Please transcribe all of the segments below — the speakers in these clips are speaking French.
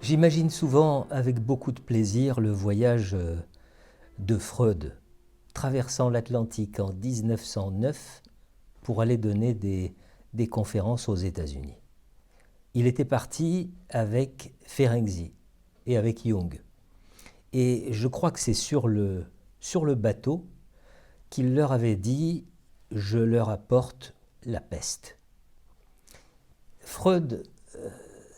J'imagine souvent avec beaucoup de plaisir le voyage de Freud, traversant l'Atlantique en 1909 pour aller donner des conférences aux États-Unis. Il était parti avec Ferenczi et avec Jung. Et je crois que c'est sur le bateau qu'il leur avait dit « Je leur apporte la peste ». Freud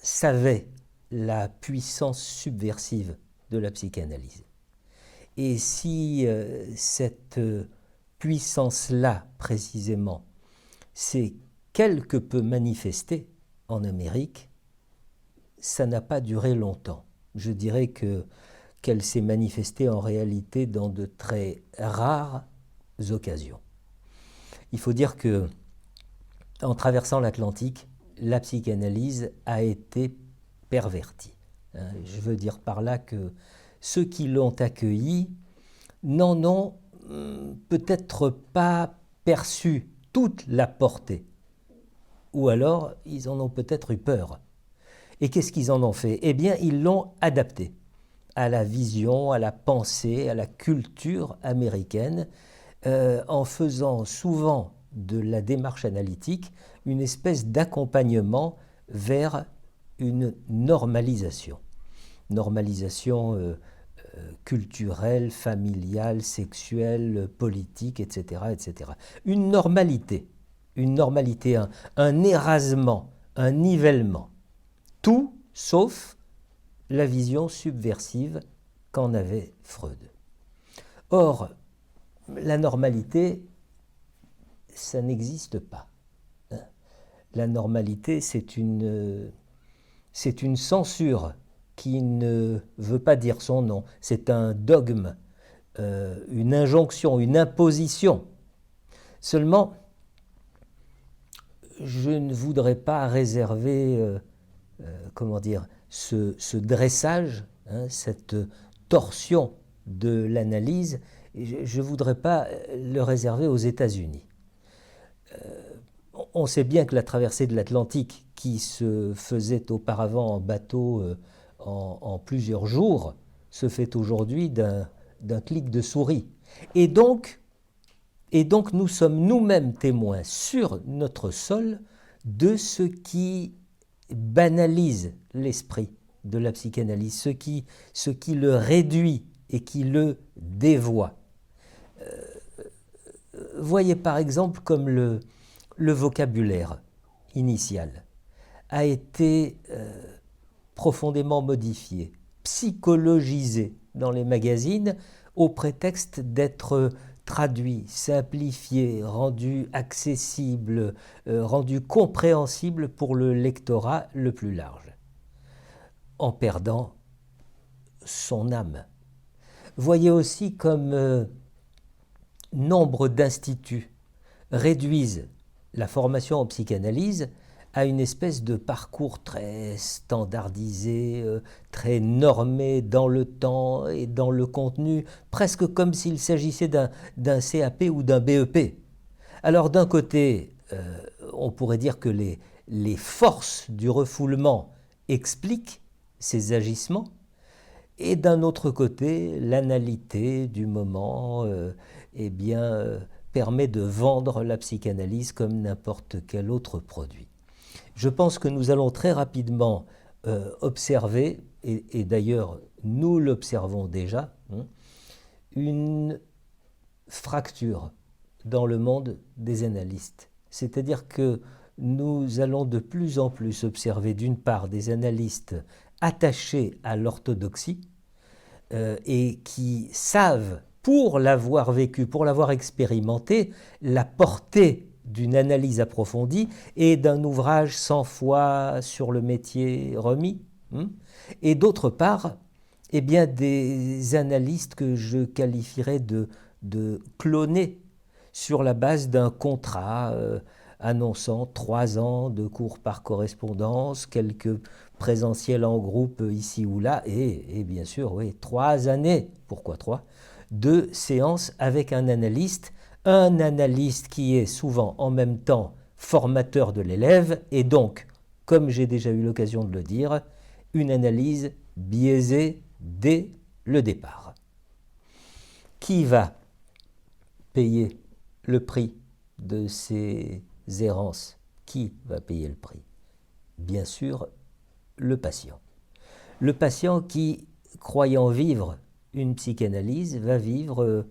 savait la puissance subversive de la psychanalyse. Et si cette puissance-là, précisément, s'est quelque peu manifestée en Amérique, ça n'a pas duré longtemps. Je dirais qu'elle s'est manifestée en réalité dans de très rares occasions. Il faut dire que, en traversant l'Atlantique, la psychanalyse a été pervertie. Je veux dire par là que ceux qui l'ont accueillie n'en ont peut-être pas perçu toute la portée, ou alors ils en ont peut-être eu peur. Et qu'est-ce qu'ils en ont fait? Eh bien, ils l'ont adapté à la vision, à la pensée, à la culture américaine, en faisant souvent de la démarche analytique une espèce d'accompagnement vers une normalisation. Normalisation culturelle, familiale, sexuelle, politique, etc., etc. Une normalité, un érasement, un nivellement. Tout sauf la vision subversive qu'en avait Freud. Or, la normalité, ça n'existe pas. La normalité, c'est une censure qui ne veut pas dire son nom. C'est un dogme, une injonction, une imposition. Seulement, je ne voudrais pas réserver, ce dressage, cette torsion de l'analyse, je ne voudrais pas le réserver aux États-Unis. On sait bien que la traversée de l'Atlantique, qui se faisait auparavant en bateau en plusieurs jours, se fait aujourd'hui d'un clic de souris. Et donc, nous sommes nous-mêmes témoins sur notre sol de ce qui banalise l'esprit de la psychanalyse, ce qui le réduit et qui le dévoie. Voyez par exemple comme le vocabulaire initial a été profondément modifié, psychologisé dans les magazines au prétexte d'être traduit, simplifié, rendu accessible, rendu compréhensible pour le lectorat le plus large, en perdant son âme. Voyez aussi comme nombre d'instituts réduisent la formation en psychanalyse à une espèce de parcours très standardisé, très normé dans le temps et dans le contenu, presque comme s'il s'agissait d'un CAP ou d'un BEP. Alors d'un côté, on pourrait dire que les forces du refoulement expliquent ces agissements, et d'un autre côté, l'analité du moment permet de vendre la psychanalyse comme n'importe quel autre produit. Je pense que nous allons très rapidement observer, et d'ailleurs nous l'observons déjà, une fracture dans le monde des analystes. C'est-à-dire que nous allons de plus en plus observer d'une part des analystes attachés à l'orthodoxie et qui savent, pour l'avoir vécu, pour l'avoir expérimenté, la portée d'une analyse approfondie et d'un ouvrage 100 fois sur le métier remis. Et d'autre part, des analystes que je qualifierais de clonés sur la base d'un contrat annonçant 3 ans de cours par correspondance, quelques présentiels en groupe ici ou là, et bien sûr, 3 années, pourquoi 3, de séances avec un analyste qui est souvent en même temps formateur de l'élève, et donc, comme j'ai déjà eu l'occasion de le dire, une analyse biaisée dès le départ. Qui va payer le prix de ces errances? Qui va payer le prix? Bien sûr, le patient. Le patient qui, croyant vivre une psychanalyse, va vivre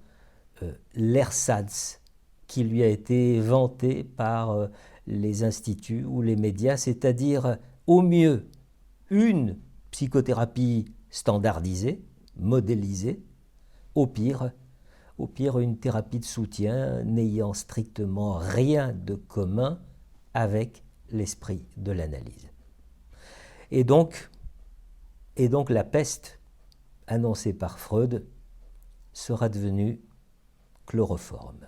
l'ersatz qui lui a été vanté par les instituts ou les médias, c'est-à-dire au mieux une psychothérapie standardisée, modélisée, au pire une thérapie de soutien n'ayant strictement rien de commun avec l'esprit de l'analyse. Et donc la peste annoncée par Freud sera devenue chloroforme.